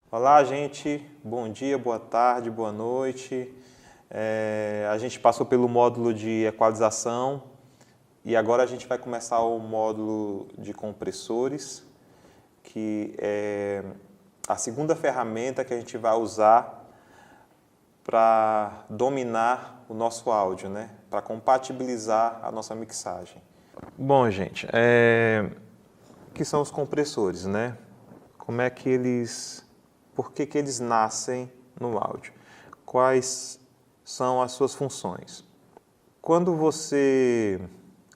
Olá, gente. Bom dia, boa tarde, boa noite. A gente passou pelo módulo de equalização e agora a gente vai começar o módulo de compressores, que é a segunda ferramenta que a gente vai usar para dominar o nosso áudio, né? Para compatibilizar a nossa mixagem. Bom, gente, o que são os compressores, né? Como é que por que eles nascem no áudio? Quais são as suas funções? Quando você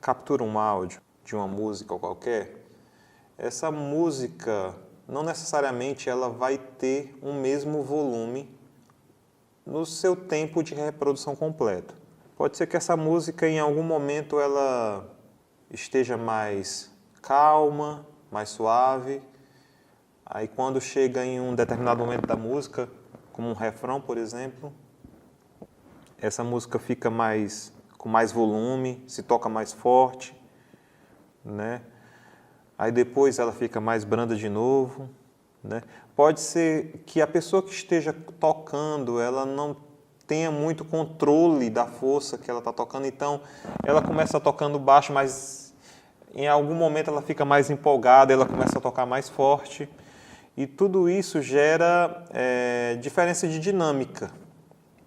captura um áudio de uma música ou qualquer, essa música não necessariamente ela vai ter o mesmo volume no seu tempo de reprodução completo. Pode ser que essa música em algum momento ela esteja mais calma, mais suave. Aí quando chega em um determinado momento da música, como um refrão, por exemplo, essa música fica com mais volume, se toca mais forte, né? Aí depois ela fica mais branda de novo, né? Pode ser que a pessoa que esteja tocando, ela não tenha muito controle da força que ela está tocando, então ela começa tocando baixo, mas em algum momento ela fica mais empolgada, ela começa a tocar mais forte. E tudo isso gera diferença de dinâmica,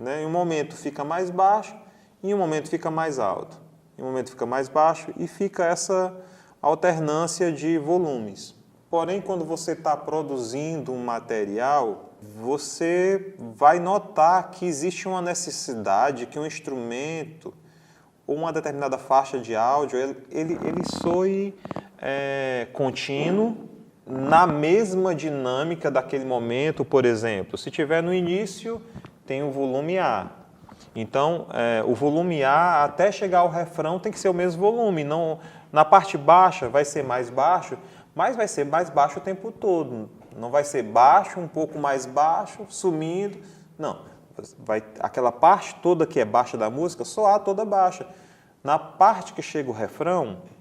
né? Em um momento fica mais baixo, em um momento fica mais alto. Em um momento fica mais baixo e fica essa alternância de volumes. Porém, quando você está produzindo um material, você vai notar que existe uma necessidade que um instrumento ou uma determinada faixa de áudio, ele soe contínuo, na mesma dinâmica daquele momento. Por exemplo, se tiver no início, tem o volume A. Então, o volume A, até chegar ao refrão, tem que ser o mesmo volume. Não, na parte baixa vai ser mais baixo, mas vai ser mais baixo o tempo todo. Não vai ser baixo, um pouco mais baixo, sumindo. Não, aquela parte toda que é baixa da música, soar toda baixa. Na parte que chega o refrão,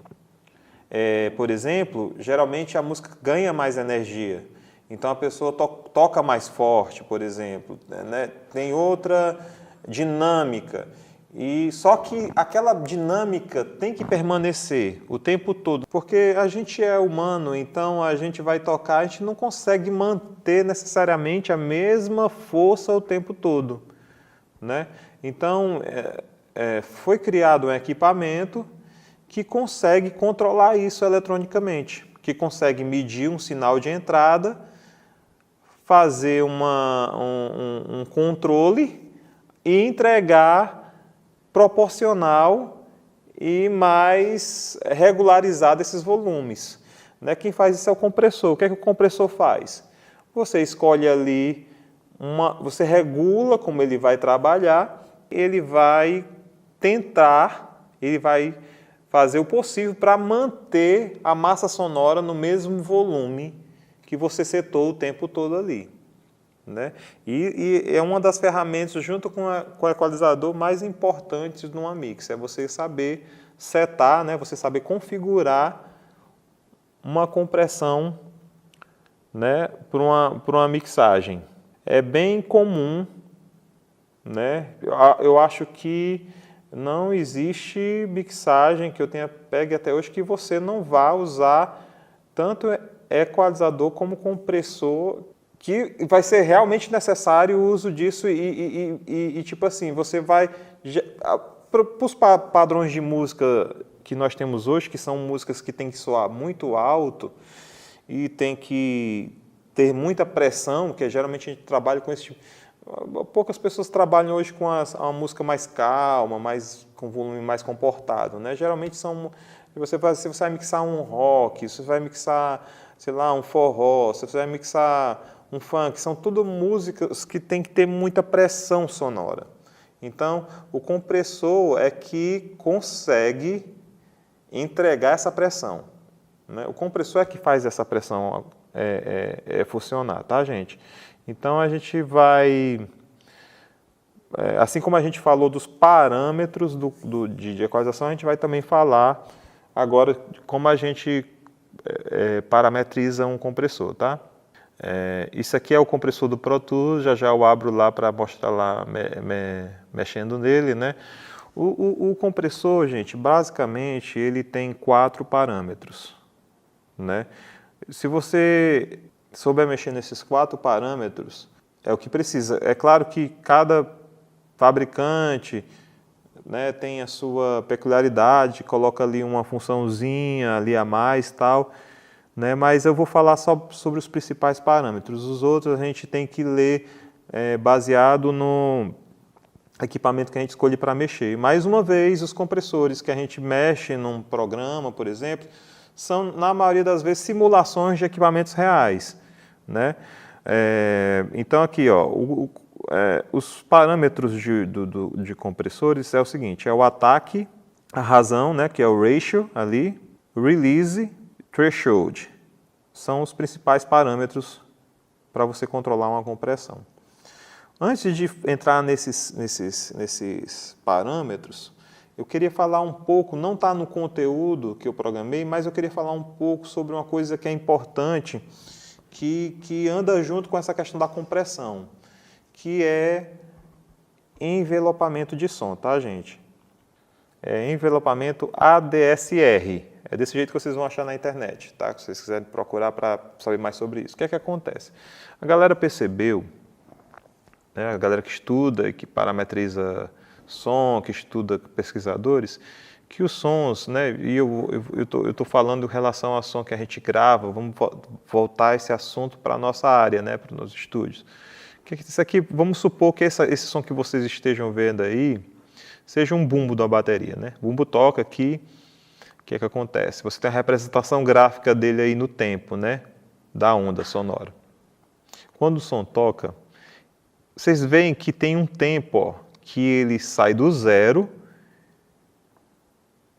por exemplo, geralmente a música ganha mais energia. Então a pessoa toca mais forte, por exemplo, né? Tem outra dinâmica. E só que aquela dinâmica tem que permanecer o tempo todo, porque a gente é humano, então a gente vai tocar, a gente não consegue manter necessariamente a mesma força o tempo todo, né? Então foi criado um equipamento que consegue controlar isso eletronicamente, que consegue medir um sinal de entrada, fazer um controle e entregar proporcional e mais regularizado esses volumes, né? Quem faz isso é o compressor. O que é que o compressor faz? Você escolhe ali, você regula como ele vai trabalhar, ele vai fazer o possível para manter a massa sonora no mesmo volume que você setou o tempo todo ali, né? E é uma das ferramentas, junto com o equalizador, mais importantes numa mix. É você saber setar, né? Você saber configurar uma compressão, né? Para uma mixagem. É bem comum, né? Eu acho que não existe mixagem que eu tenha pegue até hoje que você não vá usar tanto equalizador como compressor, que vai ser realmente necessário o uso disso e tipo assim, você vai... Para os padrões de música que nós temos hoje, que são músicas que tem que soar muito alto e tem que ter muita pressão, que geralmente a gente trabalha com esse tipo... Poucas pessoas trabalham hoje com a música mais calma, com volume mais comportado, né? Geralmente você vai mixar um rock, você vai mixar, sei lá, um forró, você vai mixar um funk, são tudo músicas que tem que ter muita pressão sonora. Então, o compressor é que consegue entregar essa pressão, né? O compressor é que faz essa pressão funcionar, tá, gente? Então, a gente vai, assim como a gente falou dos parâmetros de equalização, a gente vai também falar agora de como a gente parametriza um compressor, tá? Isso aqui é o compressor do Pro Tools, já eu abro lá para mostrar lá mexendo nele, né? O compressor, gente, basicamente ele tem 4 parâmetros, né? Se você souber mexer nesses 4 parâmetros, é o que precisa. É claro que cada fabricante, né, tem a sua peculiaridade, coloca ali uma funçãozinha ali a mais tal, né, mas eu vou falar só sobre os principais parâmetros. Os outros a gente tem que ler baseado no equipamento que a gente escolhe para mexer. E mais uma vez, os compressores que a gente mexe num programa, por exemplo, são, na maioria das vezes, simulações de equipamentos reais, né? Então, aqui, ó, os parâmetros de compressores é o seguinte, é o ataque, a razão, né, que é o ratio ali, release, threshold. São os principais parâmetros para você controlar uma compressão. Antes de entrar nesses parâmetros, eu queria falar um pouco, não está no conteúdo que eu programei, mas eu queria falar um pouco sobre uma coisa que é importante, que anda junto com essa questão da compressão, que é envelopamento de som, tá, gente? É envelopamento ADSR. É desse jeito que vocês vão achar na internet, tá? Se vocês quiserem procurar para saber mais sobre isso. O que é que acontece? A galera percebeu, né, a galera que estuda e que parametriza som, que estuda pesquisadores, que os sons, né, e eu estou falando em relação ao som que a gente grava, vamos voltar esse assunto para a nossa área, né, para os nossos estúdios. Isso aqui, vamos supor que esse som que vocês estejam vendo aí seja um bumbo da bateria, né? O bumbo toca aqui, o que é que acontece? Você tem a representação gráfica dele aí no tempo, né, da onda sonora. Quando o som toca, vocês veem que tem um tempo, ó, que ele sai do zero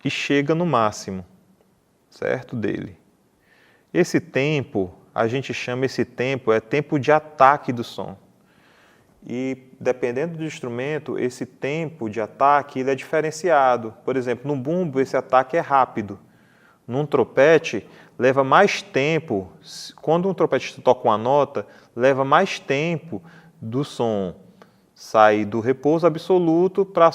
e chega no máximo, certo, dele. Esse tempo, a gente chama esse tempo, é tempo de ataque do som. E, dependendo do instrumento, esse tempo de ataque ele é diferenciado. Por exemplo, no bumbo, esse ataque é rápido. Num trompete, leva mais tempo. Quando um trompetista toca uma nota, leva mais tempo do som sair do repouso absoluto para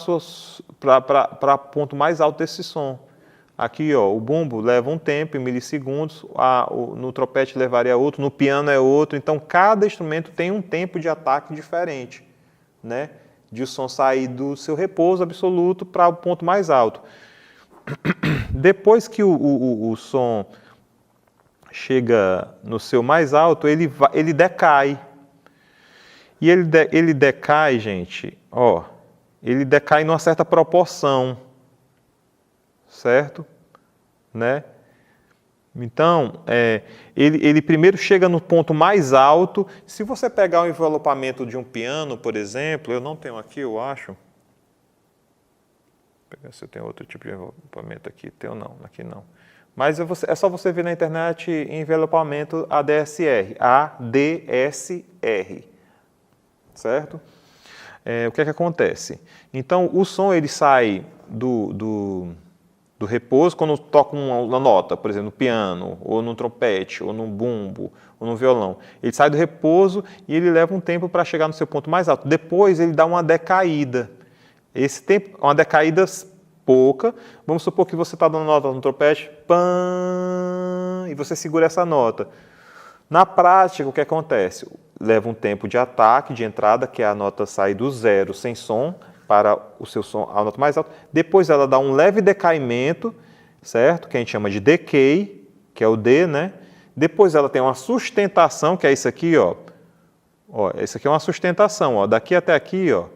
o ponto mais alto desse som. Aqui, ó, o bumbo leva um tempo, em milissegundos, no trompete levaria outro, no piano é outro. Então, cada instrumento tem um tempo de ataque diferente, né? De o som sair do seu repouso absoluto para o ponto mais alto. Depois que o som chega no seu mais alto, ele decai. E ele decai, gente, ó, ele decai numa certa proporção, certo? Né? Então, ele primeiro chega no ponto mais alto. Se você pegar o envelopamento de um piano, por exemplo, eu não tenho aqui, eu acho. Vou pegar se eu tenho outro tipo de envelopamento aqui. Tenho não, aqui não. Mas é só você ver na internet envelopamento ADSR, ADSR, certo? O que é que acontece? Então, o som ele sai do repouso quando toca uma nota, por exemplo, no piano, ou no trompete, ou no bumbo, ou no violão. Ele sai do repouso e ele leva um tempo para chegar no seu ponto mais alto. Depois ele dá uma decaída. Esse tempo, uma decaída pouca. Vamos supor que você está dando nota no trompete, pam, e você segura essa nota. Na prática, o que acontece? Leva um tempo de ataque, de entrada, que é a nota sai do zero sem som, para o seu som, a nota mais alta. Depois ela dá um leve decaimento, certo? Que a gente chama de decay, que é o D, né? Depois ela tem uma sustentação, que é isso aqui, ó. Isso aqui é uma sustentação, ó. Daqui até aqui, ó.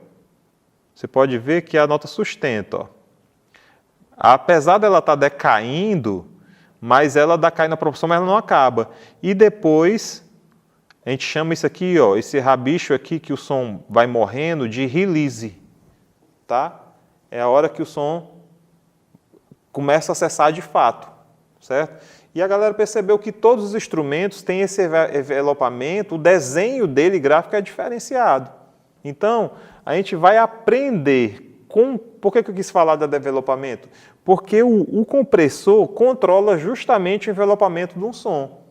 Você pode ver que a nota sustenta, ó. Apesar dela estar decaindo, mas ela decai na proporção, mas ela não acaba. E depois a gente chama isso aqui, ó, esse rabicho aqui que o som vai morrendo, de release. Tá? É a hora que o som começa a cessar de fato, certo? E a galera percebeu que todos os instrumentos têm esse envelopamento, o desenho dele gráfico é diferenciado. Então, a gente vai aprender por que eu quis falar de envelopamento? Porque o compressor controla justamente o envelopamento de um som.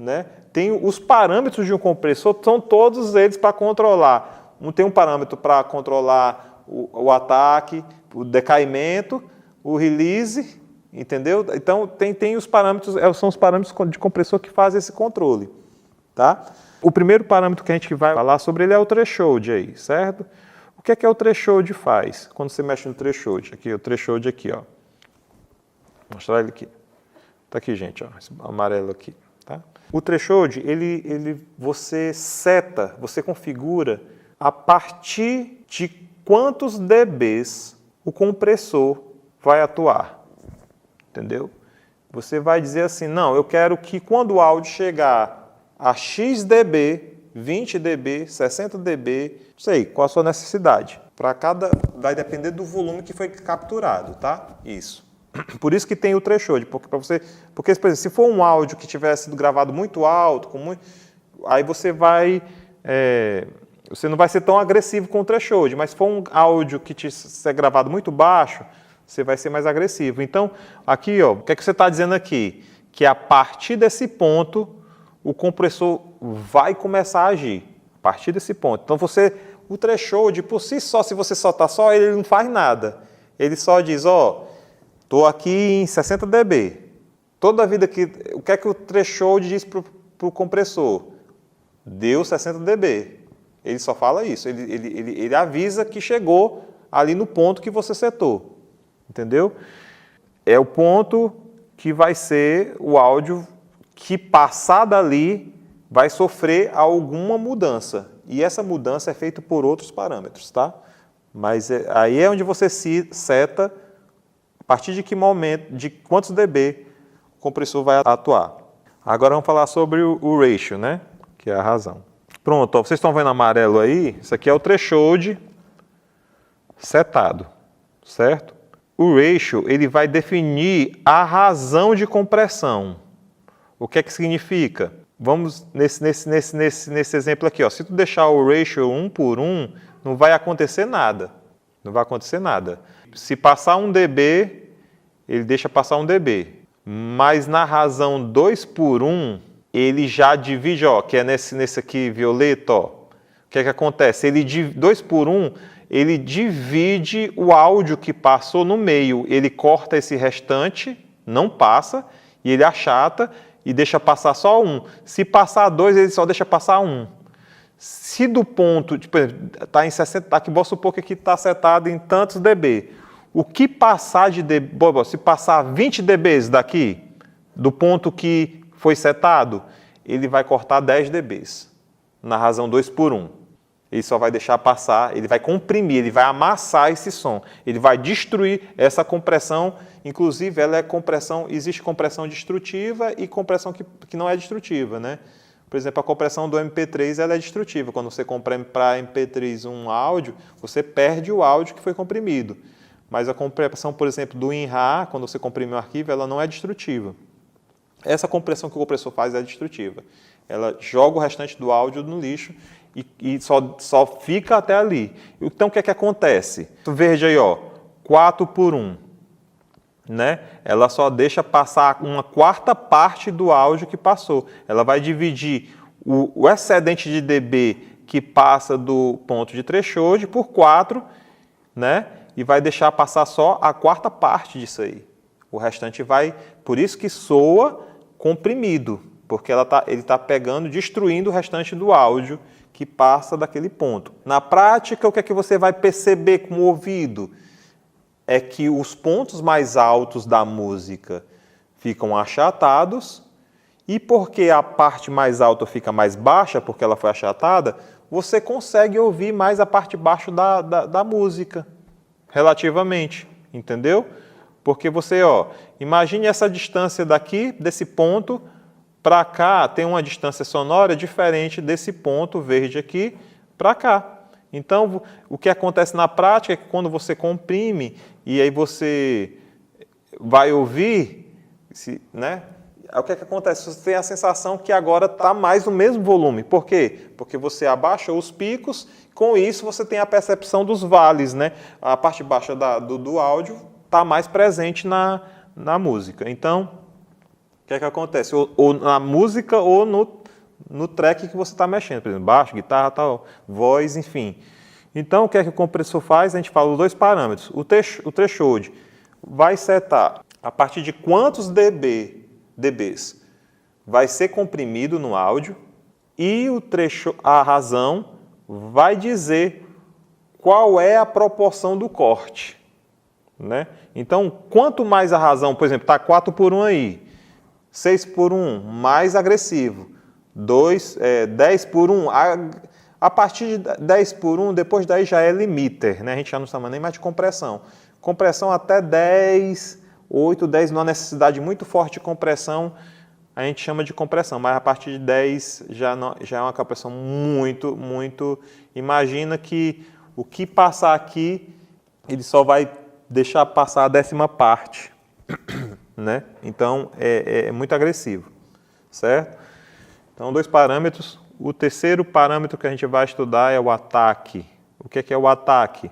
né? Tem os parâmetros de um compressor, são todos eles para controlar. Tem um parâmetro para controlar o ataque, o decaimento, o release, entendeu? Então, tem os parâmetros, são os parâmetros de compressor que fazem esse controle, tá? O primeiro parâmetro que a gente vai falar sobre ele é o threshold aí, certo? O que é o threshold faz? Quando você mexe no threshold, aqui, o threshold aqui, ó. Vou mostrar ele aqui. Tá aqui, gente, ó, esse amarelo aqui, tá? O threshold, você seta, você configura a partir de quantos dBs o compressor vai atuar, entendeu? Você vai dizer assim, não, eu quero que quando o áudio chegar a X dB, 20 dB, 60 dB, não sei, qual a sua necessidade. Para cada, vai depender do volume que foi capturado, tá? Isso. Por isso que tem o threshold, porque por exemplo, se for um áudio que tivesse sido gravado muito alto, aí você não vai ser tão agressivo com o threshold, mas se for um áudio que ser gravado muito baixo, você vai ser mais agressivo. Então, aqui, ó, o que é que você está dizendo aqui? Que a partir desse ponto, o compressor vai começar a agir. A partir desse ponto. Então, o threshold, por si só, se você soltar só, ele não faz nada. Ele só diz, ó, estou aqui em 60 dB. Toda a vida o que é que o threshold diz para o compressor? Deu 60 dB. Ele só fala isso. Ele avisa que chegou ali no ponto que você setou. Entendeu? É o ponto que vai ser o áudio que passar dali vai sofrer alguma mudança. E essa mudança é feita por outros parâmetros, tá? Mas aí é onde você seta a partir de que momento, de quantos dB o compressor vai atuar. Agora vamos falar sobre o ratio, né? Que é a razão. Pronto, ó, vocês estão vendo amarelo aí? Isso aqui é o threshold setado, certo? O ratio, ele vai definir a razão de compressão. O que é que significa? Vamos nesse exemplo aqui, ó. Se tu deixar o ratio 1 por 1, não vai acontecer nada. Não vai acontecer nada. Se passar 1 dB, ele deixa passar 1 dB. Mas na razão 2 por 1, ele já divide, ó, que é nesse aqui violeta, ó. O que é que acontece? 2 por 1, ele divide o áudio que passou no meio. Ele corta esse restante, não passa, e ele achata e deixa passar só 1. Se passar 2, ele só deixa passar 1. Se do ponto, tipo, está em 60, aqui vou supor que aqui está setado em tantos dB. O que passar de dB, se passar 20 dBs daqui, do ponto que foi setado, ele vai cortar 10 dBs, na razão 2 por 1. Ele só vai deixar passar, ele vai comprimir, ele vai amassar esse som. Ele vai destruir essa compressão. Inclusive, ela é compressão, existe compressão destrutiva e compressão que não é destrutiva, né? Por exemplo, a compressão do MP3 ela é destrutiva. Quando você comprime para MP3 um áudio, você perde o áudio que foi comprimido. Mas a compressão, por exemplo, do WinRAR, quando você comprime um arquivo, ela não é destrutiva. Essa compressão que o compressor faz é destrutiva. Ela joga o restante do áudio no lixo e só fica até ali. Então, o que é que acontece? Veja aí, ó, 4 por 1. Né? Ela só deixa passar uma quarta parte do áudio que passou. Ela vai dividir o excedente de dB que passa do ponto de threshold por 4, né? E vai deixar passar só a quarta parte disso aí. O restante vai... Por isso que soa comprimido, porque ele está pegando, destruindo o restante do áudio que passa daquele ponto. Na prática, o que é que você vai perceber com o ouvido? É que os pontos mais altos da música ficam achatados e porque a parte mais alta fica mais baixa, porque ela foi achatada, você consegue ouvir mais a parte baixa da música, relativamente, entendeu? Porque você, ó, imagine essa distância daqui, desse ponto, para cá tem uma distância sonora diferente desse ponto verde aqui para cá. Então, o que acontece na prática é que quando você comprime e aí você vai ouvir, né? O que é que acontece? Você tem a sensação que agora está mais no mesmo volume. Por quê? Porque você abaixou os picos, com isso você tem a percepção dos vales, né? A parte baixa do áudio está mais presente na música. Então, que é que acontece? Ou na música ou no track que você está mexendo, por exemplo, baixo, guitarra, tal, voz, enfim. Então, o que é que o compressor faz? A gente fala os dois parâmetros. O threshold vai setar a partir de quantos dBs vai ser comprimido no áudio e a razão vai dizer qual é a proporção do corte, né? Então, quanto mais a razão, por exemplo, está 4:1 aí, 6:1, mais agressivo, 10:1, a partir de 10:1, depois daí já é limiter, né? A gente já não chama nem mais de compressão. Compressão até 10, 8, 10, não há necessidade muito forte de compressão, a gente chama de compressão, mas a partir de 10 já é uma compressão muito. Imagina que o que passar aqui, ele só vai deixar passar a 10ª parte, né? Então é muito agressivo, certo? Então, 2 parâmetros. O terceiro parâmetro que a gente vai estudar é o ataque. O que é o ataque?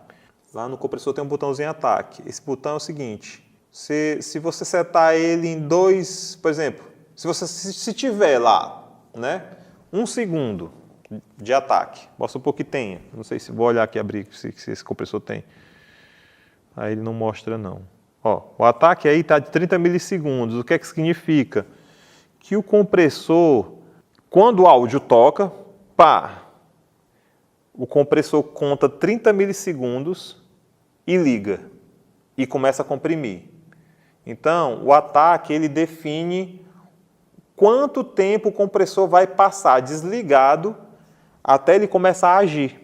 Lá no compressor tem um botãozinho ataque. Esse botão é o seguinte: se você setar ele em 2, por exemplo, se tiver lá, né, 1 segundo de ataque, vamos supor que tenha, não sei se vou olhar aqui abrir se esse compressor tem. Aí ele não mostra não. Ó, o ataque aí está de 30 milissegundos. O que é que significa? Que o compressor, quando o áudio toca, pá, o compressor conta 30 milissegundos e liga e começa a comprimir. Então, o ataque ele define quanto tempo o compressor vai passar desligado até ele começar a agir.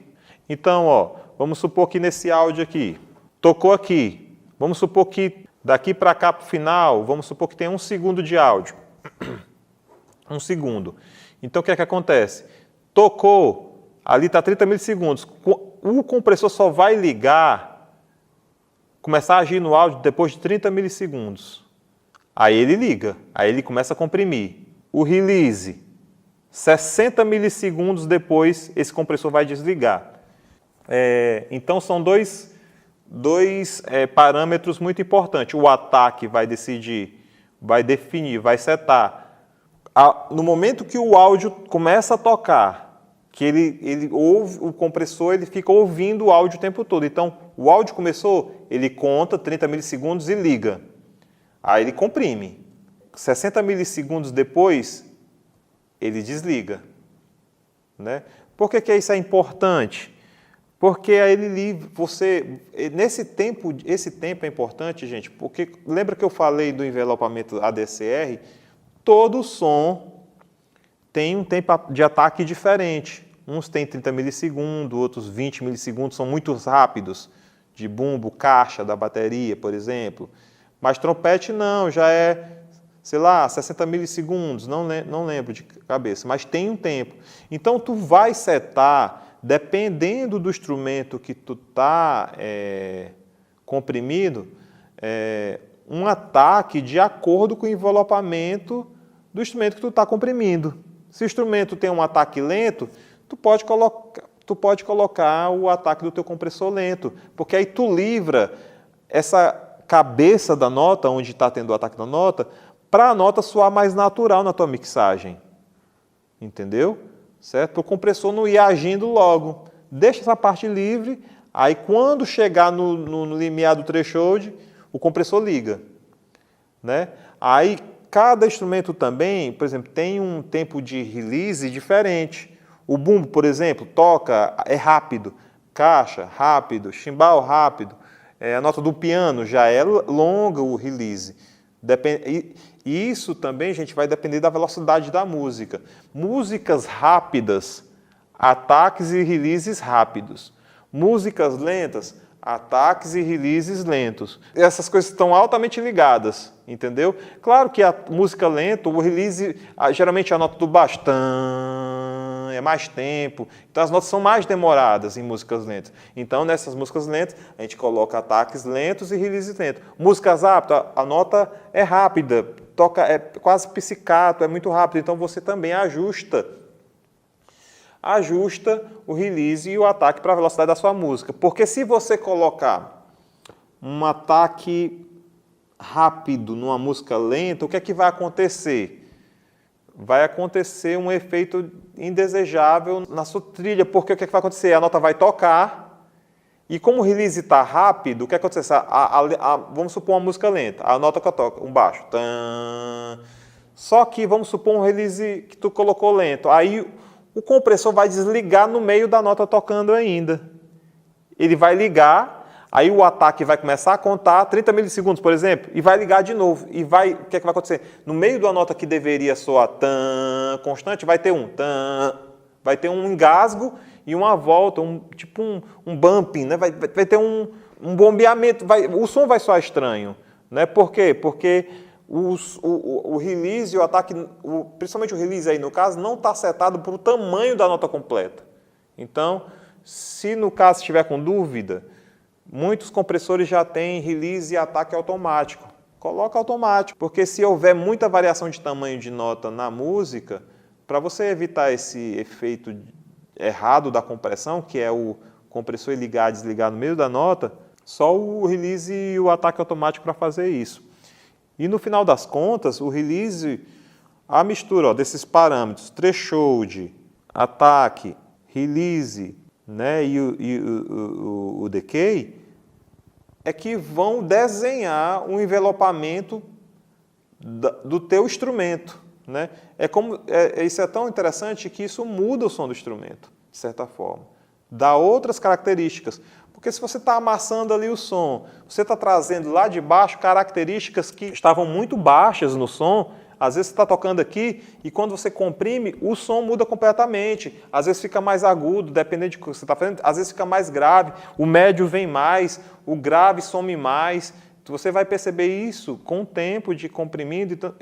Então, ó, vamos supor que nesse áudio aqui, tocou aqui, vamos supor que daqui para cá para o final, vamos supor que tem 1 segundo de áudio. 1 segundo. Então, o que é que acontece? Tocou, ali está 30 milissegundos. O compressor só vai ligar, começar a agir no áudio depois de 30 milissegundos. Aí ele liga, aí ele começa a comprimir. O release, 60 milissegundos depois, esse compressor vai desligar. Então, são dois parâmetros muito importantes. O ataque vai decidir, vai definir, vai setar. No momento que o áudio começa a tocar, que ele ouve o compressor, ele fica ouvindo o áudio o tempo todo. Então, o áudio começou, ele conta 30 milissegundos e liga. Aí ele comprime. 60 milissegundos depois, ele desliga, né? Por que isso é importante? Porque aí esse tempo é importante, gente, porque lembra que eu falei do envelopamento ADCR? Todo som tem um tempo de ataque diferente. Uns têm 30 milissegundos, outros 20 milissegundos, são muito rápidos, de bumbo, caixa da bateria, por exemplo. Mas trompete não, já é, sei lá, 60 milissegundos, não lembro de cabeça, mas tem um tempo. Então, tu vai setar, dependendo do instrumento que tu está comprimindo, um ataque de acordo com o envelopamento do instrumento que tu está comprimindo. Se o instrumento tem um ataque lento, tu pode colocar o ataque do teu compressor lento, porque aí tu livra essa cabeça da nota, onde está tendo o ataque da nota, para a nota soar mais natural na tua mixagem. Entendeu? Certo? O compressor não ir agindo logo. Deixa essa parte livre, aí quando chegar no limiar do threshold, o compressor liga, né? Aí cada instrumento também, por exemplo, tem um tempo de release diferente. O bumbo, por exemplo, toca, é rápido, caixa, rápido, chimbal, rápido. A nota do piano já é longa o release. E isso também, gente, vai depender da velocidade da música. Músicas rápidas, ataques e releases rápidos. Músicas lentas, ataques e releases lentos. Essas coisas estão altamente ligadas, entendeu? Claro que a música lenta, o release, geralmente a nota do baixo, é mais tempo. Então as notas são mais demoradas em músicas lentas. Então nessas músicas lentas a gente coloca ataques lentos e releases lentos. Músicas rápidas, a nota é rápida, é quase pizzicato, é muito rápido. Então você também ajusta o release e o ataque para a velocidade da sua música. Porque se você colocar um ataque rápido numa música lenta, o que é que vai acontecer? Vai acontecer um efeito indesejável na sua trilha, porque o que é que vai acontecer? A nota vai tocar, e como o release está rápido, o que acontece? Vamos supor uma música lenta, a nota que toca, um baixo. Tan. Só que vamos supor um release que tu colocou lento, aí o compressor vai desligar no meio da nota tocando ainda. Ele vai ligar, aí o ataque vai começar a contar 30 milissegundos, por exemplo, e vai ligar de novo. E o que é que vai acontecer? No meio da nota que deveria soar tan constante, vai ter um tan, vai ter um engasgo e uma volta, tipo um bumping, né? Vai ter um bombeamento, o som vai soar estranho. Né? Por quê? Porque o release e o ataque, principalmente o release aí no caso, não está setado para o tamanho da nota completa. Então, se no caso estiver com dúvida, muitos compressores já têm release e ataque automático. Coloca automático, porque se houver muita variação de tamanho de nota na música, para você evitar esse efeito errado da compressão, que é o compressor ligar e desligar no meio da nota, só o release e o ataque automático para fazer isso. E no final das contas, o release, a mistura desses parâmetros, threshold, ataque, release, né, e o decay, é que vão desenhar um envelopamento do teu instrumento. Né? Isso é tão interessante que isso muda o som do instrumento, de certa forma. Dá outras características. Porque se você está amassando ali o som, você está trazendo lá de baixo características que estavam muito baixas no som, às vezes você está tocando aqui e quando você comprime, o som muda completamente. Às vezes fica mais agudo, dependendo do que você está fazendo, às vezes fica mais grave, o médio vem mais, o grave some mais. Você vai perceber isso com o tempo de comprimindo,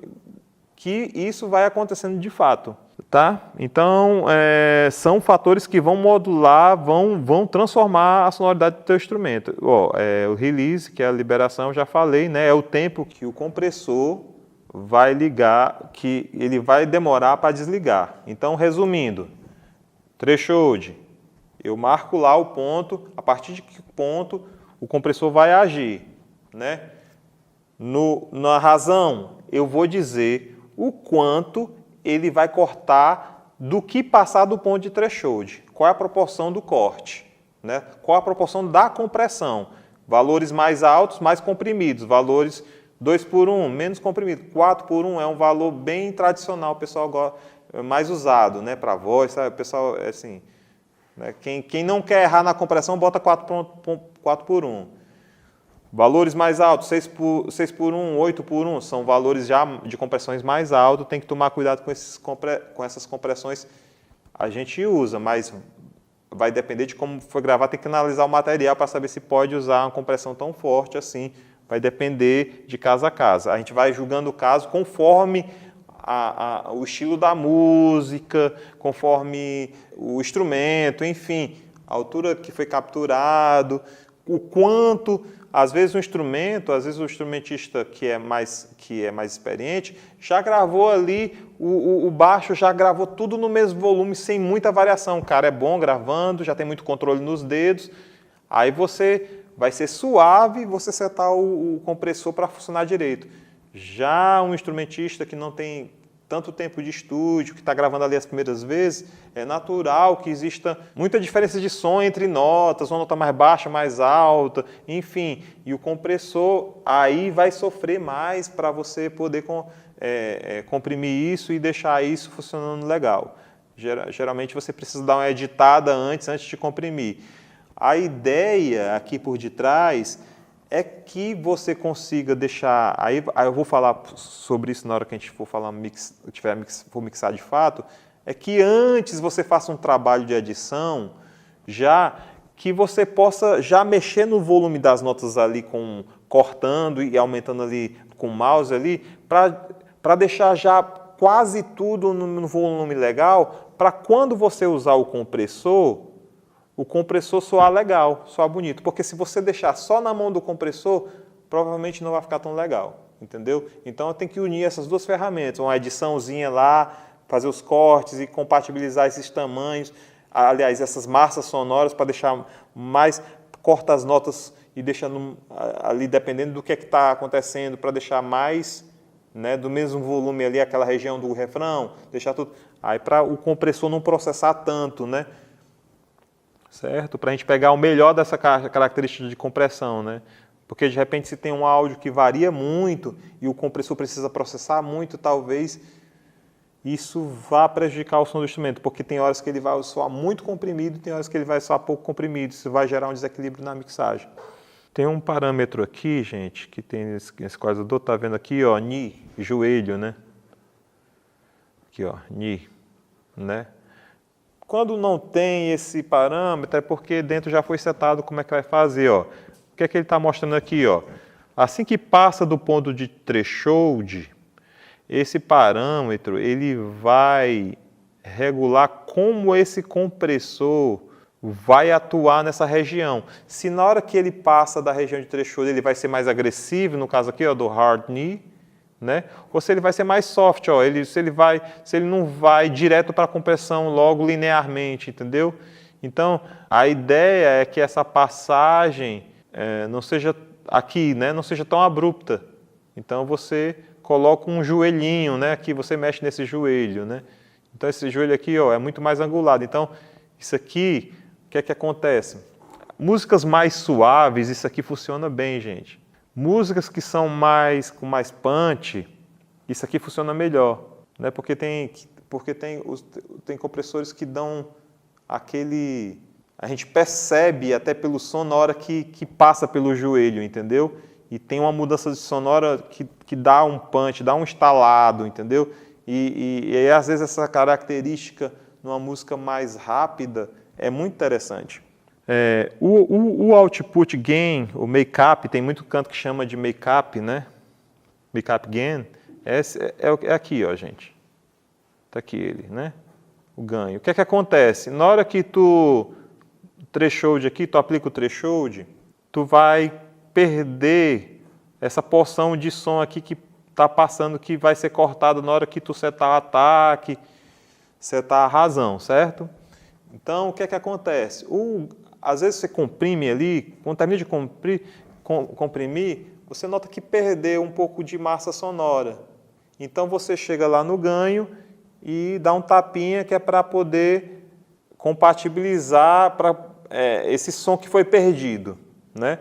que isso vai acontecendo de fato. Tá? Então, são fatores que vão modular, vão transformar a sonoridade do teu instrumento. O release, que é a liberação, já falei, né? É o tempo que o compressor vai ligar, que ele vai demorar para desligar. Então, resumindo, threshold, eu marco lá o ponto, a partir de que ponto o compressor vai agir. Né? Na razão, eu vou dizer o quanto ele vai cortar do que passar do ponto de threshold. Qual é a proporção do corte? Né? Qual a proporção da compressão? Valores mais altos, mais comprimidos. Valores 2:1, menos comprimido. 4:1 é um valor bem tradicional, o pessoal gosta, mais usado, né, para voz. Sabe? O pessoal, assim, né? Quem não quer errar na compressão, bota 4:1. Valores mais altos, 6:1, 8:1, são valores já de compressões mais altos, tem que tomar cuidado com essas compressões. A gente usa, mas vai depender de como foi gravado, tem que analisar o material para saber se pode usar uma compressão tão forte assim, vai depender de caso a caso. A gente vai julgando o caso conforme o estilo da música, conforme o instrumento, enfim, a altura que foi capturado, o quanto. Às vezes o instrumentista que é mais experiente, já gravou ali, o baixo já gravou tudo no mesmo volume, sem muita variação. O cara é bom gravando, já tem muito controle nos dedos. Aí vai ser suave você setar o compressor para funcionar direito. Já um instrumentista que não tem tanto tempo de estúdio, que está gravando ali as primeiras vezes, é natural que exista muita diferença de som entre notas, uma nota mais baixa, mais alta, enfim. E o compressor aí vai sofrer mais para você poder comprimir isso e deixar isso funcionando legal. Geralmente você precisa dar uma editada antes de comprimir. A ideia aqui por detrás é que você consiga deixar, aí eu vou falar sobre isso na hora que a gente for for mixar de fato, é que antes você faça um trabalho de edição, já que você possa já mexer no volume das notas ali, cortando e aumentando ali com o mouse ali, para deixar já quase tudo no volume legal, para quando você usar o compressor soar legal, soar bonito. Porque se você deixar só na mão do compressor, provavelmente não vai ficar tão legal, entendeu? Então eu tenho que unir essas duas ferramentas, uma ediçãozinha lá, fazer os cortes e compatibilizar esses tamanhos, aliás, essas massas sonoras para deixar mais, corta as notas e deixando ali, dependendo do que está acontecendo, para deixar mais, né, do mesmo volume ali, aquela região do refrão, deixar tudo. Aí para o compressor não processar tanto, né? Certo? Para a gente pegar o melhor dessa característica de compressão, né? Porque de repente se tem um áudio que varia muito e o compressor precisa processar muito, talvez isso vá prejudicar o som do instrumento, porque tem horas que ele vai soar muito comprimido e tem horas que ele vai soar pouco comprimido. Isso vai gerar um desequilíbrio na mixagem. Tem um parâmetro aqui, gente, que tem esse equalizador, tá vendo aqui, ó, Ni, joelho, né? Aqui, ó, Ni, né? Quando não tem esse parâmetro, é porque dentro já foi setado como é que vai fazer, ó. O que é que ele está mostrando aqui, ó? Assim que passa do ponto de threshold, esse parâmetro ele vai regular como esse compressor vai atuar nessa região. Se na hora que ele passa da região de threshold ele vai ser mais agressivo, no caso aqui, ó, do hard knee, né? Ou se ele vai ser mais soft, ó, se ele não vai direto para a compressão logo linearmente, entendeu? Então, a ideia é que essa passagem não seja aqui, né? Não seja tão abrupta. Então, você coloca um joelhinho, né? Aqui você mexe nesse joelho, né? Então, esse joelho aqui, ó, é muito mais angulado. Então, isso aqui, o que é que acontece? Músicas mais suaves, isso aqui funciona bem, gente. Músicas que são com mais punch, isso aqui funciona melhor, né? Porque tem compressores que dão aquele... A gente percebe até pelo som na hora que passa pelo joelho, entendeu? E tem uma mudança de sonora que dá um punch, dá um estalado, entendeu? E às vezes essa característica numa música mais rápida é muito interessante. O output gain, o make-up, tem muito canto que chama de make-up, né? Make-up gain, é aqui, ó, gente. Tá aqui ele, né? O ganho. O que é que acontece? Na hora que tu threshold aqui, tu aplica o threshold, tu vai perder essa porção de som aqui que tá passando, que vai ser cortada na hora que tu setar o ataque, setar a razão, certo? Então, o que é que acontece? Às vezes você comprime ali, quando termina de comprimir, você nota que perdeu um pouco de massa sonora. Então, você chega lá no ganho e dá um tapinha que é para poder compatibilizar esse som que foi perdido, né?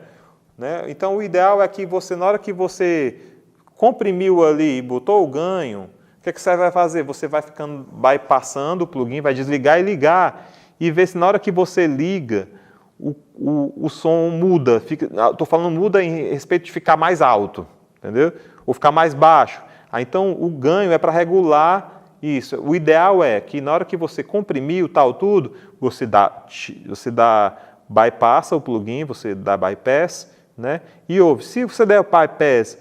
Então, o ideal é que você, na hora que você comprimiu ali e botou o ganho, o que é que você vai fazer? Você vai bypassando o plugin, vai desligar e ligar, e ver se na hora que você liga, o som muda. Estou falando muda em respeito de ficar mais alto, entendeu? Ou ficar mais baixo. Então, o ganho é para regular isso. O ideal é que na hora que você comprimir o tal tudo, você bypassa o plugin, você dá bypass, né? E ouve. Se você der o bypass,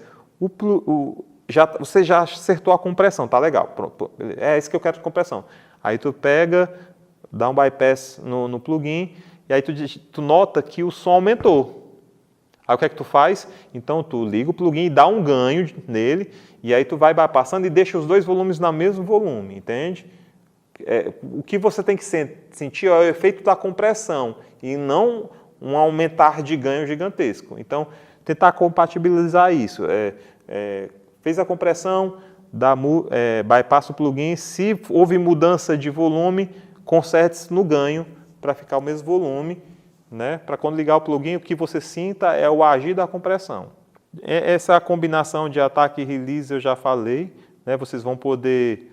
você já acertou a compressão, tá legal. Pronto, é isso que eu quero de compressão. Aí tu pega, dá um bypass no plugin, e aí tu nota que o som aumentou. Aí o que é que tu faz? Então tu liga o plugin e dá um ganho nele, e aí tu vai bypassando e deixa os dois volumes no mesmo volume, entende? O que você tem que sentir é o efeito da compressão, e não um aumentar de ganho gigantesco. Então, tentar compatibilizar isso. Fez a compressão, bypassa o plugin, se houve mudança de volume, conserte no ganho para ficar o mesmo volume, né? Para quando ligar o plugin, o que você sinta é o agir da compressão. Essa combinação de ataque e release eu já falei, né? Vocês vão poder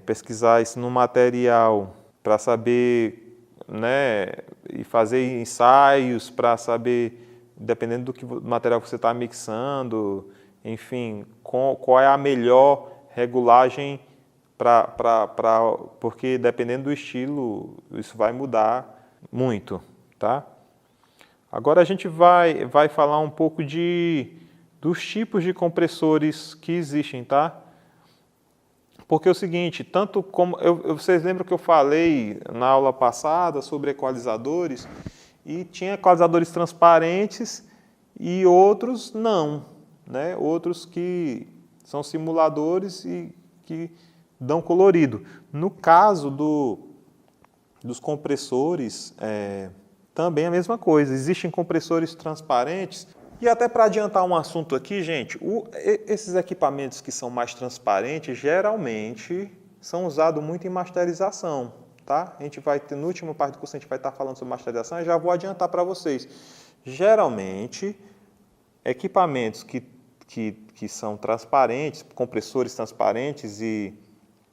pesquisar isso no material para saber, né? E fazer ensaios para saber, dependendo do material que você está mixando, enfim, qual é a melhor regulagem porque dependendo do estilo, isso vai mudar muito, tá? Agora a gente vai falar um pouco dos tipos de compressores que existem, tá? Porque é o seguinte, tanto como... vocês lembram que eu falei na aula passada sobre equalizadores, e tinha equalizadores transparentes e outros não, né? Outros que são simuladores e que dão colorido. No caso dos compressores Também a mesma coisa. Existem compressores transparentes. E até para adiantar um assunto aqui, gente, esses equipamentos que são mais transparentes, geralmente são usados muito em masterização, tá? A gente vai ter, na última parte do curso, a gente vai estar falando sobre masterização e já vou adiantar para vocês. Geralmente, equipamentos que são transparentes, compressores transparentes e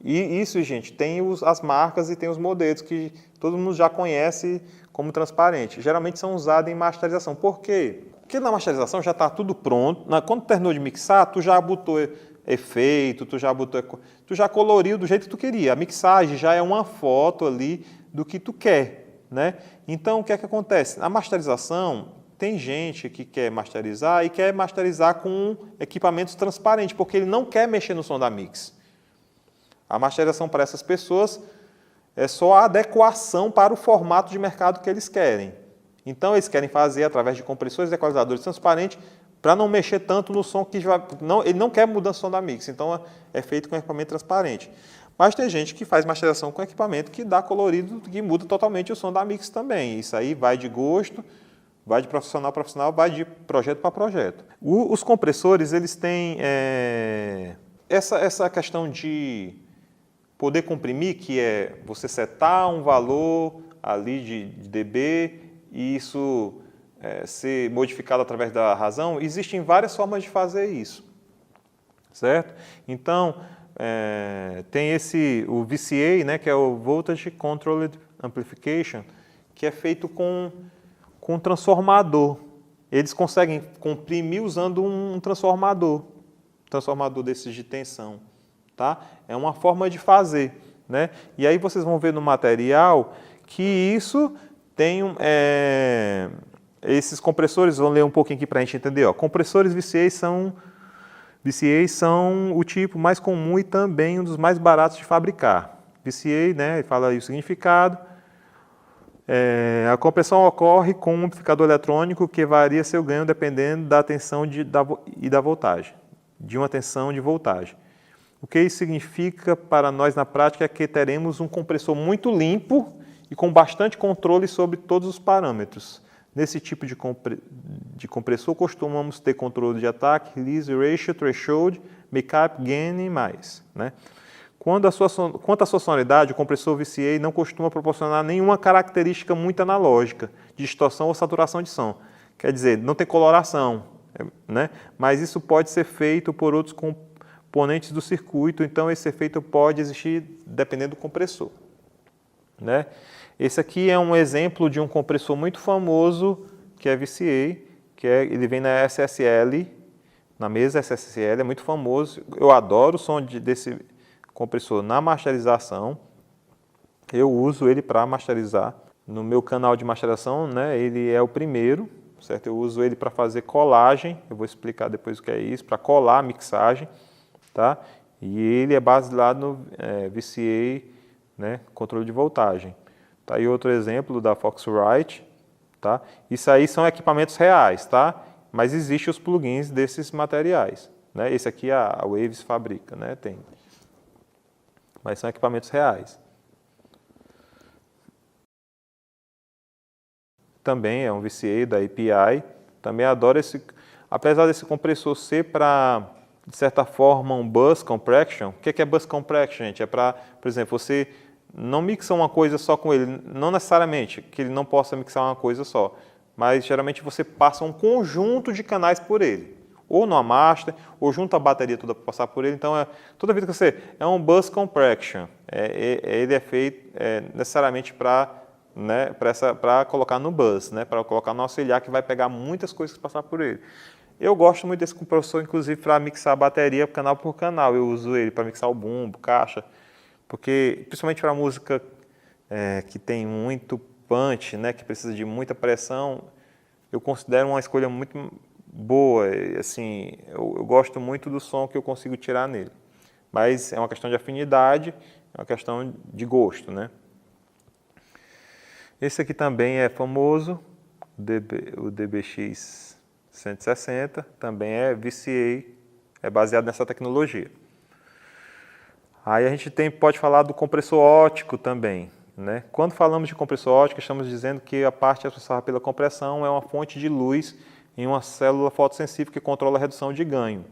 isso, gente, tem as marcas e tem os modelos que todo mundo já conhece como transparente. Geralmente são usados em masterização. Por quê? Porque na masterização já está tudo pronto. Quando terminou de mixar, tu já botou efeito, tu já coloriu do jeito que tu queria. A mixagem já é uma foto ali do que tu quer, né? Então, o que é que acontece? Na masterização, tem gente que quer masterizar e quer masterizar com equipamentos transparentes, porque ele não quer mexer no som da mix. A masterização para essas pessoas é só a adequação para o formato de mercado que eles querem. Então, eles querem fazer através de compressores e equalizadores transparentes para não mexer tanto no som que ele não quer mudança do som da mix. Então, é feito com equipamento transparente. Mas tem gente que faz masterização com equipamento que dá colorido, que muda totalmente o som da mix também. Isso aí vai de gosto, vai de profissional a profissional, vai de projeto para projeto. Os compressores, eles têm essa questão de poder comprimir, que é você setar um valor ali de dB e isso ser modificado através da razão. Existem várias formas de fazer isso, certo? Então, tem o VCA, né, que é o Voltage Controlled Amplification, que é feito com transformador. Eles conseguem comprimir usando um transformador desses de tensão. Tá? É uma forma de fazer, né? E aí vocês vão ver no material que isso tem esses compressores, vamos ler um pouquinho aqui para a gente entender. Ó. Compressores VCA são o tipo mais comum e também um dos mais baratos de fabricar. VCA, né, fala aí o significado. A compressão ocorre com um amplificador eletrônico que varia seu ganho dependendo da tensão e da voltagem, de uma tensão de voltagem. O que isso significa para nós na prática é que teremos um compressor muito limpo e com bastante controle sobre todos os parâmetros. Nesse tipo de compressor, costumamos ter controle de ataque, release ratio, threshold, makeup, gain e mais. Né? Quanto à sua sonoridade, o compressor VCA não costuma proporcionar nenhuma característica muito analógica, de distorção ou saturação de som. Quer dizer, não tem coloração, né? Mas isso pode ser feito por outros componentes do circuito, então esse efeito pode existir dependendo do compressor. Né? Esse aqui é um exemplo de um compressor muito famoso, que é VCA, ele vem na SSL, na mesa SSL, é muito famoso. Eu adoro o som desse compressor na masterização, eu uso ele para masterizar. No meu canal de masterização, né, ele é o primeiro, certo? Eu uso ele para fazer colagem, eu vou explicar depois o que é isso, para colar a mixagem. Tá? E ele é baseado no VCA, né, controle de voltagem. Tá aí outro exemplo da Foxrite. Tá? Isso aí são equipamentos reais, tá? Mas existem os plugins desses materiais. Né? Esse aqui a Waves fabrica, né? Tem. Mas são equipamentos reais. Também é um VCA da API. Também adoro apesar desse compressor ser para, de certa forma, um bus compression. O que é bus compression, gente? É para, por exemplo, você não mixa uma coisa só com ele, não necessariamente que ele não possa mixar uma coisa só, mas geralmente você passa um conjunto de canais por ele, ou numa master, ou junta a bateria toda para passar por ele. Então, toda vez que você... É um bus compression, ele é feito necessariamente para, né, para colocar no bus, né, para colocar no auxiliar que vai pegar muitas coisas que passar por ele. Eu gosto muito desse compressor, inclusive, para mixar a bateria canal por canal. Eu uso ele para mixar o bumbo, caixa, porque, principalmente para música que tem muito punch, né, que precisa de muita pressão, eu considero uma escolha muito boa. Assim, eu gosto muito do som que eu consigo tirar nele. Mas é uma questão de afinidade, é uma questão de gosto, né? Esse aqui também é famoso, o DBX 160, também é VCA, é baseado nessa tecnologia. Aí a gente pode falar do compressor óptico também, né? Quando falamos de compressor óptico, estamos dizendo que a parte responsável pela compressão é uma fonte de luz em uma célula fotossensível que controla a redução de ganho.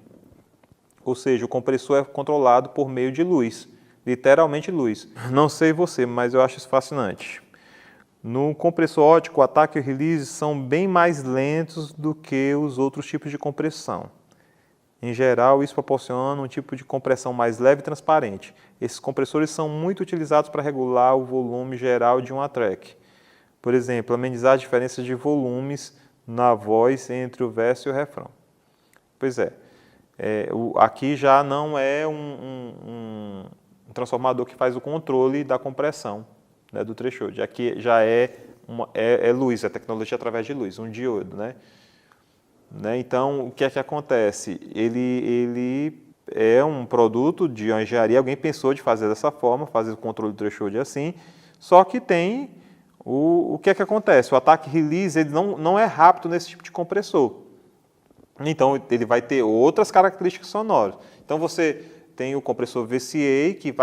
Ou seja, o compressor é controlado por meio de luz, literalmente luz. Não sei você, mas eu acho isso fascinante. No compressor óptico, o ataque e o release são bem mais lentos do que os outros tipos de compressão. Em geral, isso proporciona um tipo de compressão mais leve e transparente. Esses compressores são muito utilizados para regular o volume geral de uma track. Por exemplo, amenizar as diferenças de volumes na voz entre o verso e o refrão. Pois é, aqui já não é um transformador que faz o controle da compressão, né, do threshold. Aqui já é luz, é tecnologia através de luz, um diodo, né? Então, o que é que acontece? Ele é um produto de uma engenharia, alguém pensou de fazer dessa forma, fazer o controle do threshold assim, só que tem o que é que acontece? O ataque release ele não é rápido nesse tipo de compressor. Então, ele vai ter outras características sonoras. Então, você tem o compressor VCA, que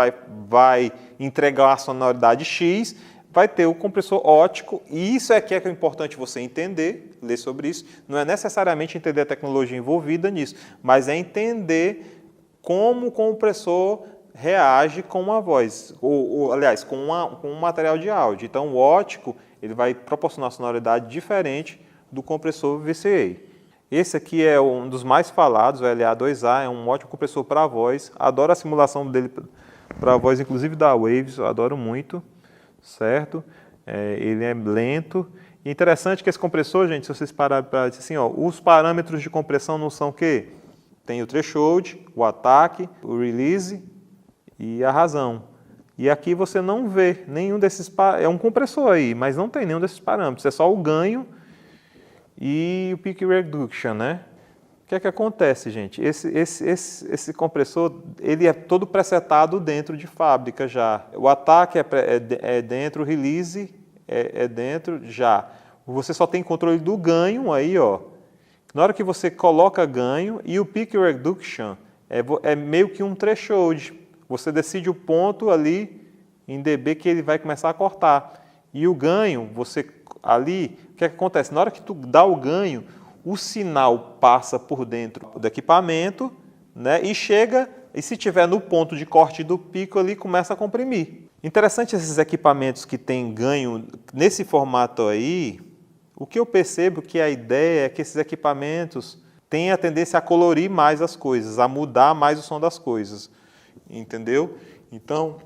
vai entregar a sonoridade X, vai ter o compressor óptico, e isso é que é importante você entender, ler sobre isso. Não é necessariamente entender a tecnologia envolvida nisso, mas é entender como o compressor reage com uma voz, aliás, com um material de áudio. Então, o óptico ele vai proporcionar uma sonoridade diferente do compressor VCA. Esse aqui é um dos mais falados, o LA2A, é um ótimo compressor para voz. Adoro a simulação dele para voz, inclusive da Waves, eu adoro muito, certo? Ele é lento. E interessante que esse compressor, gente, se vocês pararem para dizer assim, ó, os parâmetros de compressão não são o quê? Tem o threshold, o ataque, o release e a razão. E aqui você não vê nenhum desses parâmetros. É um compressor aí, mas não tem nenhum desses parâmetros. É só o ganho e o peak reduction, né? O que é que acontece, gente? Esse compressor, ele é todo presetado dentro de fábrica já. O ataque é dentro, o release é dentro já. Você só tem controle do ganho aí, ó. Na hora que você coloca ganho e o peak reduction é meio que um threshold. Você decide o ponto ali em dB que ele vai começar a cortar. E o ganho, você ali, o que é que acontece? Na hora que tu dá o ganho, o sinal passa por dentro do equipamento, né, e chega, e se tiver no ponto de corte do pico ali, começa a comprimir. Interessante esses equipamentos que têm ganho nesse formato aí, o que eu percebo que a ideia é que esses equipamentos têm a tendência a colorir mais as coisas, a mudar mais o som das coisas, entendeu? Então,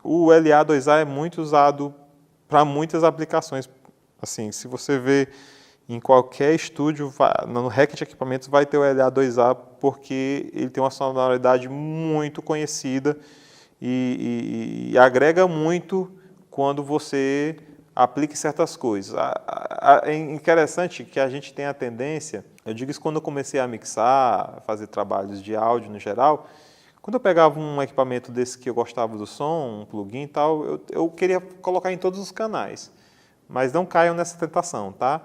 o LA2A é muito usado para muitas aplicações. Assim, se você vê em qualquer estúdio, no rack de equipamentos vai ter o LA2A porque ele tem uma sonoridade muito conhecida e agrega muito quando você aplica certas coisas. É interessante que a gente tem a tendência, eu digo isso quando eu comecei a mixar, fazer trabalhos de áudio no geral, quando eu pegava um equipamento desse que eu gostava do som, um plugin e tal, eu queria colocar em todos os canais. Mas não caiam nessa tentação, tá?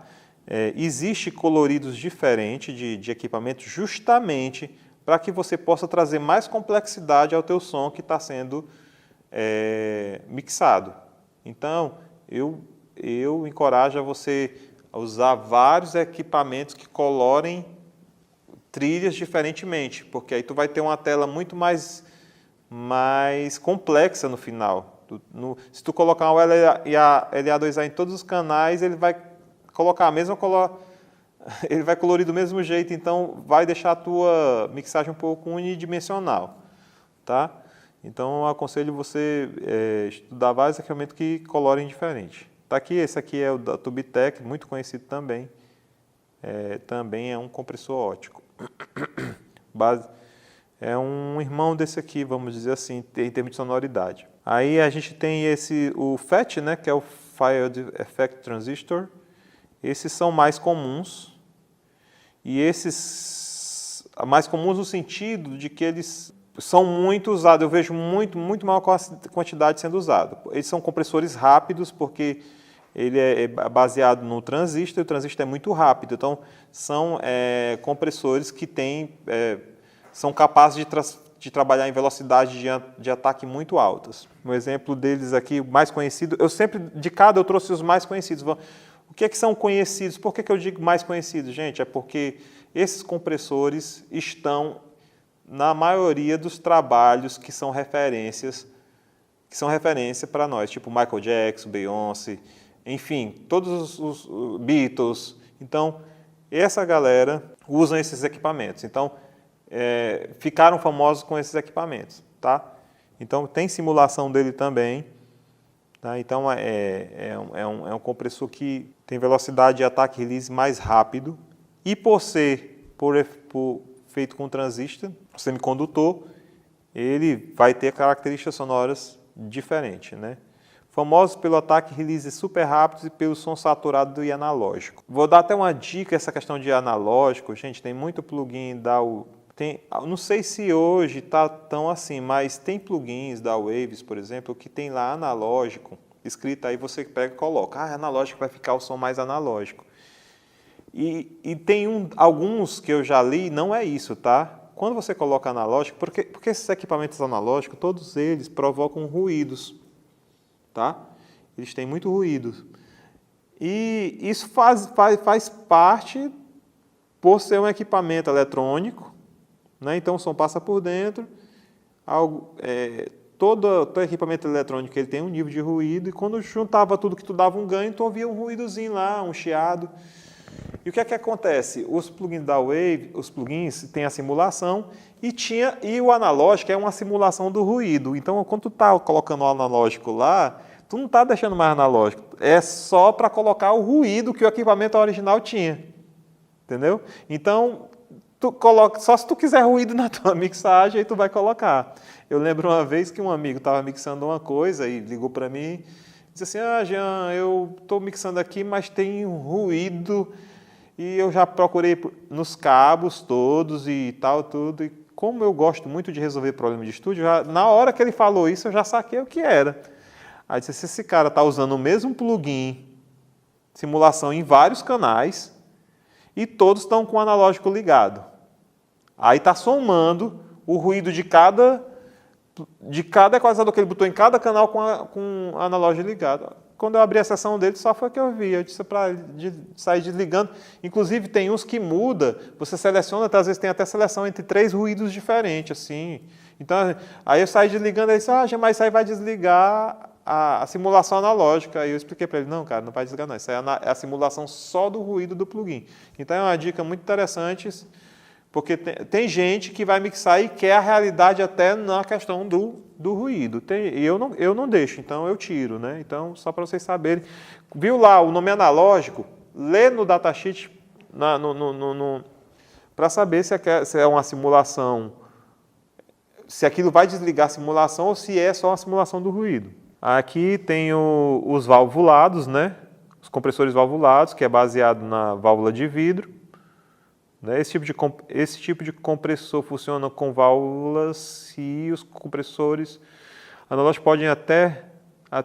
Existe coloridos diferentes de equipamento justamente para que você possa trazer mais complexidade ao teu som que está sendo mixado. Então, eu encorajo a você a usar vários equipamentos que colorem trilhas diferentemente, porque aí tu vai ter uma tela muito mais complexa no final. Se tu colocar o LA2A em todos os canais, ele vai colocar a mesma ele vai colorir do mesmo jeito, então vai deixar a tua mixagem um pouco unidimensional, tá? Então eu aconselho você estudar vários equipamentos que colorem diferente. Tá aqui, esse aqui é o da Tubitech, muito conhecido também. Também é um compressor óptico. É um irmão desse aqui, vamos dizer assim, em termos de sonoridade. Aí a gente tem o FET, né, que é o Field Effect Transistor. Esses são mais comuns. E esses mais comuns no sentido de que eles são muito usados. Eu vejo muito maior quantidade sendo usado. Eles são compressores rápidos porque ele é baseado no transistor, e o transistor é muito rápido. Então, são compressores que são capazes de de trabalhar em velocidade de ataque muito altas. Um exemplo deles aqui, mais conhecido, de cada eu trouxe os mais conhecidos. O que são conhecidos? Por que eu digo mais conhecidos, gente? É porque esses compressores estão na maioria dos trabalhos que são referência para nós, tipo Michael Jackson, Beyoncé, enfim, todos os Beatles. Então, essa galera usa esses equipamentos. Então, ficaram famosos com esses equipamentos, tá? Então, tem simulação dele também. Tá? Então, é um compressor que tem velocidade de ataque e release mais rápido. E por ser feito com transistor, semicondutor, ele vai ter características sonoras diferentes, né? Famosos pelo ataque e release super rápidos e pelo som saturado e analógico. Vou dar até uma dica, essa questão de analógico. Gente, tem muito plugin não sei se hoje está tão assim, mas tem plugins da Waves, por exemplo, que tem lá analógico, escrito aí, você pega e coloca. Analógico vai ficar o som mais analógico. E tem alguns que eu já li, não é isso, tá? Quando você coloca analógico, porque esses equipamentos analógicos, todos eles provocam ruídos, tá? Eles têm muito ruído. E isso faz parte por ser um equipamento eletrônico, né? Então o som passa por dentro. Todo equipamento eletrônico ele tem um nível de ruído, e quando juntava tudo que tu dava um ganho, tu ouvia um ruídozinho lá, um chiado. E o que é que acontece? Os plugins da Wave, os plugins têm a simulação e o analógico é uma simulação do ruído. Então, quando tu está colocando o analógico lá, tu não está deixando mais analógico. É só para colocar o ruído que o equipamento original tinha. Entendeu? Então, tu coloca, só se tu quiser ruído na tua mixagem, aí tu vai colocar. Eu lembro uma vez que um amigo estava mixando uma coisa e ligou para mim e disse assim, Jean, eu estou mixando aqui, mas tem um ruído. E eu já procurei nos cabos todos e tal, tudo. E como eu gosto muito de resolver problema de estúdio, na hora que ele falou isso, eu já saquei o que era. Aí disse, esse cara está usando o mesmo plugin, simulação em vários canais, e todos estão com o analógico ligado. Aí está somando o ruído de cada equalizador que ele botou em cada canal com o analógico ligado. Quando eu abri a sessão dele, só foi que eu vi. Eu disse para sair desligando. Inclusive, tem uns que muda. Você seleciona, às vezes tem até seleção entre 3 ruídos diferentes, assim. Então, aí eu saí desligando, ele disse, mas isso aí vai desligar a simulação analógica. Aí eu expliquei para ele, não, cara, não vai desligar não. Isso aí é a simulação só do ruído do plugin. Então, é uma dica muito interessante, porque tem gente que vai mixar e quer a realidade até na questão do ruído. E eu não deixo, então eu tiro, né? Então, só para vocês saberem. Viu lá o nome analógico? Lê no datasheet para saber se é uma simulação, se aquilo vai desligar a simulação ou se é só uma simulação do ruído. Aqui tem os valvulados, né? Os compressores valvulados, que é baseado na válvula de vidro. Esse tipo de compressor funciona com válvulas e os compressores analógicos podem até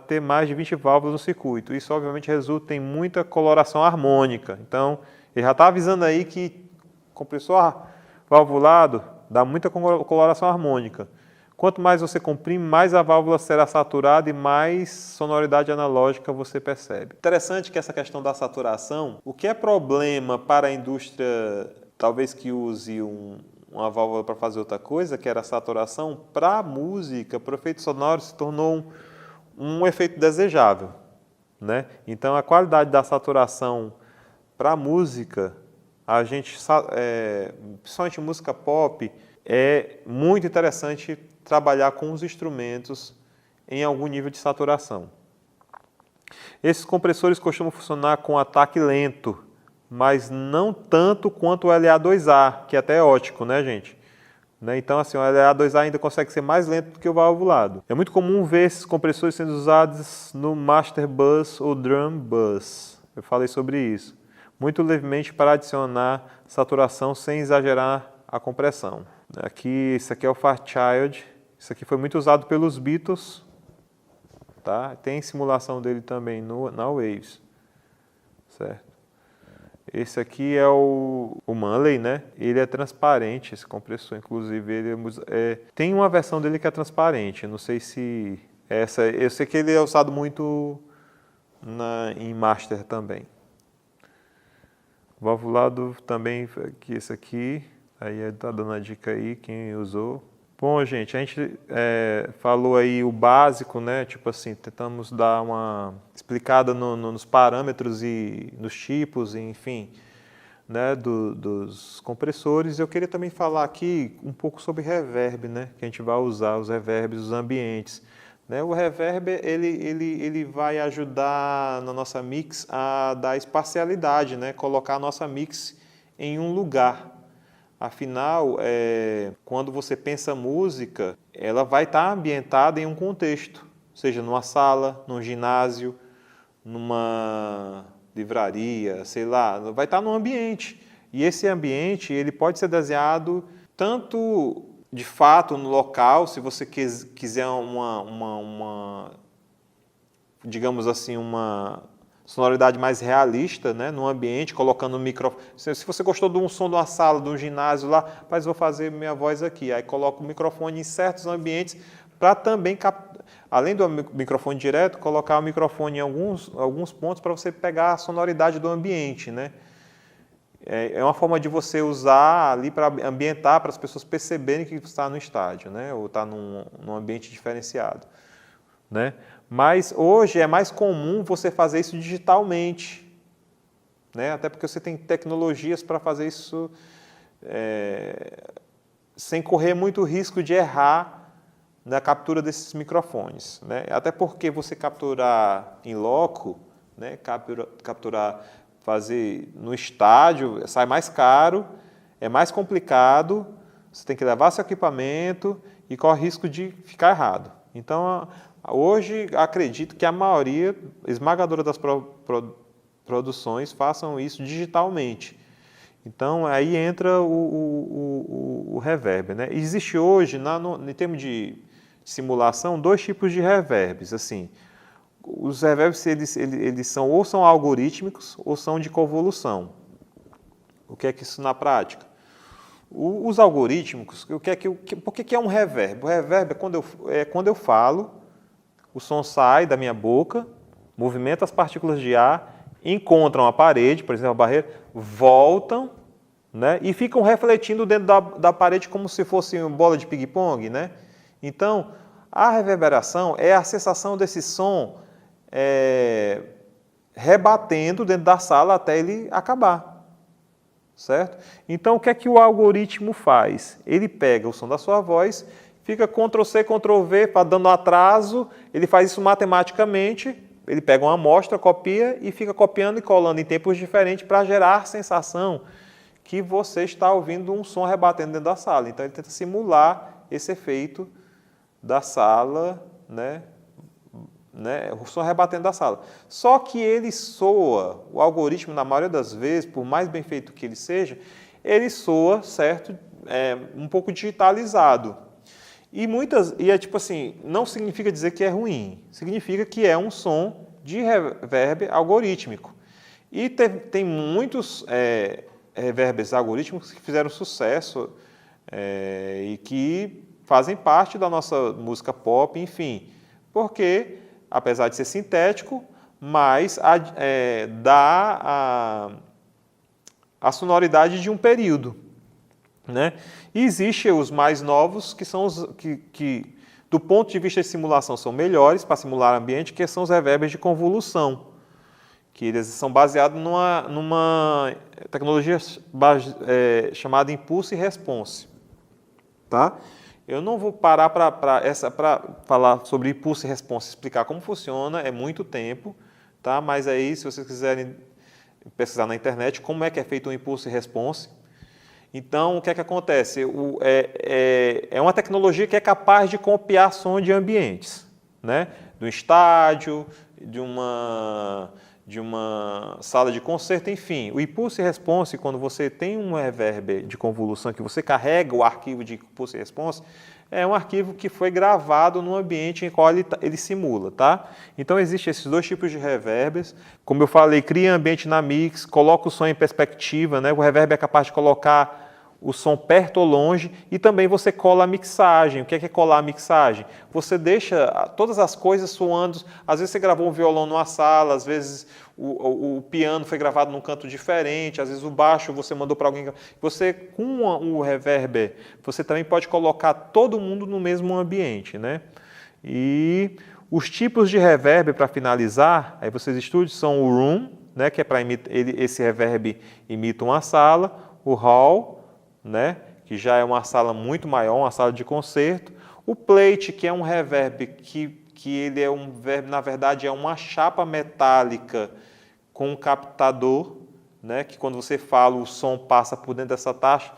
ter mais de 20 válvulas no circuito. Isso, obviamente, resulta em muita coloração harmônica. Então, ele já está avisando aí que compressor valvulado dá muita coloração harmônica. Quanto mais você comprime, mais a válvula será saturada e mais sonoridade analógica você percebe. Interessante que essa questão da saturação, o que é problema para a indústria, talvez que use uma válvula para fazer outra coisa, que era a saturação, para a música, para o efeito sonoro, se tornou um efeito desejável, né? Então, a qualidade da saturação para a música, principalmente música pop, é muito interessante trabalhar com os instrumentos em algum nível de saturação. Esses compressores costumam funcionar com ataque lento, mas não tanto quanto o LA2A, que até é ótico, né, gente? Então, assim, o LA2A ainda consegue ser mais lento do que o valvulado. É muito comum ver esses compressores sendo usados no Master Bus ou Drum Bus. Eu falei sobre isso. Muito levemente para adicionar saturação sem exagerar a compressão. Aqui, isso aqui é o Fairchild. Isso aqui foi muito usado pelos Beatles. Tá? Tem simulação dele também na Waves. Certo? Esse aqui é o Manley, né? Ele é transparente, esse compressor, inclusive. Tem uma versão dele que é transparente, não sei se essa... Eu sei que ele é usado muito em master também. Valvulado também, que esse aqui, aí tá dando a dica aí, quem usou. Bom, gente, a gente falou aí o básico, né? Tipo assim, tentamos dar uma explicada nos parâmetros e nos tipos, enfim, né? dos compressores. Eu queria também falar aqui um pouco sobre reverb, né? Que a gente vai usar, os reverbs, os ambientes. Né? O reverb, ele vai ajudar na nossa mix a dar espacialidade, né? Colocar a nossa mix em um lugar. Afinal, quando você pensa música, ela vai estar ambientada em um contexto, seja numa sala, num ginásio, numa livraria, sei lá, vai estar num ambiente. E esse ambiente, ele pode ser desenhado tanto de fato no local, se você quiser digamos assim, uma sonoridade mais realista, né, no ambiente, colocando o microfone. Se você gostou de um som de uma sala, de um ginásio lá, mas vou fazer minha voz aqui. Aí coloca o microfone em certos ambientes para também, além do microfone direto, colocar o microfone em alguns pontos para você pegar a sonoridade do ambiente, né? É uma forma de você usar ali para ambientar, para as pessoas perceberem que está no estádio, né? Ou está num ambiente diferenciado, né? Mas hoje é mais comum você fazer isso digitalmente, né? Até porque você tem tecnologias para fazer isso sem correr muito risco de errar na captura desses microfones, né? Até porque você capturar em loco, né? Fazer no estádio sai mais caro, é mais complicado, você tem que levar seu equipamento e corre risco de ficar errado. Então, hoje, acredito que a maioria esmagadora das produções façam isso digitalmente. Então, aí entra o reverb, né? Existe hoje, em termos de simulação, 2 tipos de reverbs, assim. Os reverbs, eles são algorítmicos ou são de convolução. O que é que isso na prática? Os algorítmicos, por que é um reverb? O reverb é quando eu falo, o som sai da minha boca, movimenta as partículas de ar, encontram a parede, por exemplo, a barreira, voltam, né, e ficam refletindo dentro da parede como se fosse uma bola de ping-pong, né? Então, a reverberação é a sensação desse som rebatendo dentro da sala até ele acabar, certo? Então, o que é que o algoritmo faz? Ele pega o som da sua voz, fica Ctrl+C, Ctrl+V, dando atraso, ele faz isso matematicamente, ele pega uma amostra, copia e fica copiando e colando em tempos diferentes para gerar a sensação que você está ouvindo um som rebatendo dentro da sala. Então, ele tenta simular esse efeito da sala, né, o som rebatendo da sala. Só que ele soa, o algoritmo, na maioria das vezes, por mais bem feito que ele seja, ele soa, certo, um pouco digitalizado. E é tipo assim, não significa dizer que é ruim, significa que é um som de reverb algorítmico. E tem muitos reverbs algorítmicos que fizeram sucesso e que fazem parte da nossa música pop, enfim, porque, apesar de ser sintético, mas dá a sonoridade de um período, né? E existem os mais novos, que são os que, do ponto de vista de simulação, são melhores para simular ambiente, que são os reverbers de convolução, que eles são baseados numa tecnologia chamada Impulse e Response. Tá? Eu não vou parar para falar sobre Impulse e Response, explicar como funciona, é muito tempo, tá? Mas aí, se vocês quiserem pesquisar na internet como é que é feito o Impulse e Response. Então, o que é que acontece? É uma tecnologia que é capaz de copiar som de ambientes, né? Do estádio, de uma sala de concerto, enfim. O Impulse e Response, quando você tem um reverb de convolução, que você carrega o arquivo de Impulse e Response, é um arquivo que foi gravado no ambiente em qual ele simula, tá? Então, existem esses dois tipos de reverbs. Como eu falei, cria ambiente na mix, coloca o som em perspectiva, né? O reverb é capaz de colocar o som perto ou longe, e também você cola a mixagem. O que é colar a mixagem? Você deixa todas as coisas soando. Às vezes você gravou um violão numa sala, às vezes o piano foi gravado num canto diferente, às vezes o baixo você mandou para alguém. Você, com o reverb, você também pode colocar todo mundo no mesmo ambiente, né? E os tipos de reverb, para finalizar, aí vocês estudam, são o room, né, que é para esse reverb imita uma sala, o hall, né, que já é uma sala muito maior, uma sala de concerto. O plate, que é um reverb que ele é um reverb, na verdade, é uma chapa metálica com um captador, né, que quando você fala, o som passa por dentro dessa taxa.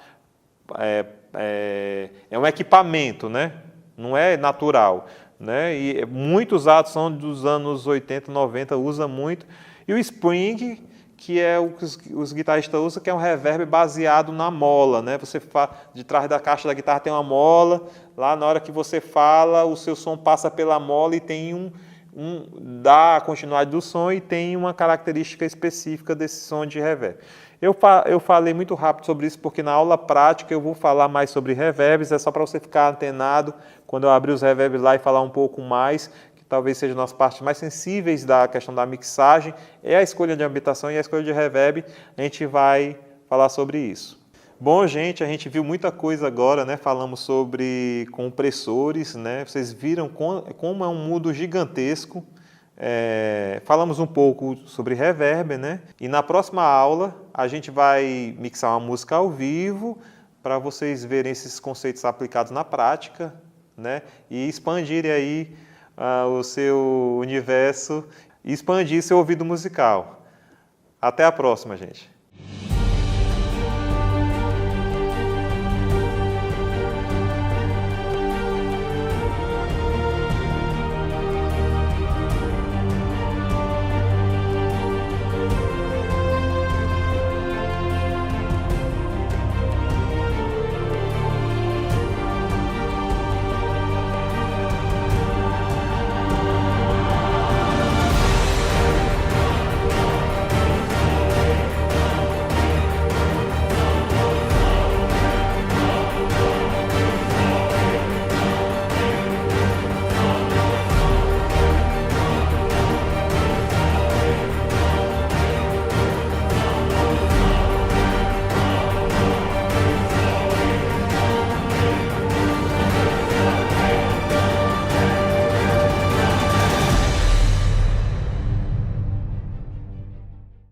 É um equipamento, né, não é natural, né, e muito usado, são dos anos 80, 90, usa muito. E o spring, que é o que os guitarristas usam, que é um reverb baseado na mola, né? Você de trás da caixa da guitarra tem uma mola, lá na hora que você fala, o seu som passa pela mola e tem dá a continuidade do som e tem uma característica específica desse som de reverb. Eu falei muito rápido sobre isso porque na aula prática eu vou falar mais sobre reverbs, é só para você ficar antenado quando eu abrir os reverbs lá e falar um pouco mais, talvez seja nas partes mais sensíveis da questão da mixagem, é a escolha de ambientação e a escolha de reverb, a gente vai falar sobre isso. Bom, gente, a gente viu muita coisa agora, né? Falamos sobre compressores, né? Vocês viram como é um mundo gigantesco. Falamos um pouco sobre reverb, né? E na próxima aula a gente vai mixar uma música ao vivo para vocês verem esses conceitos aplicados na prática, né? E expandirem aí o seu universo e expandir seu ouvido musical. Até a próxima, gente.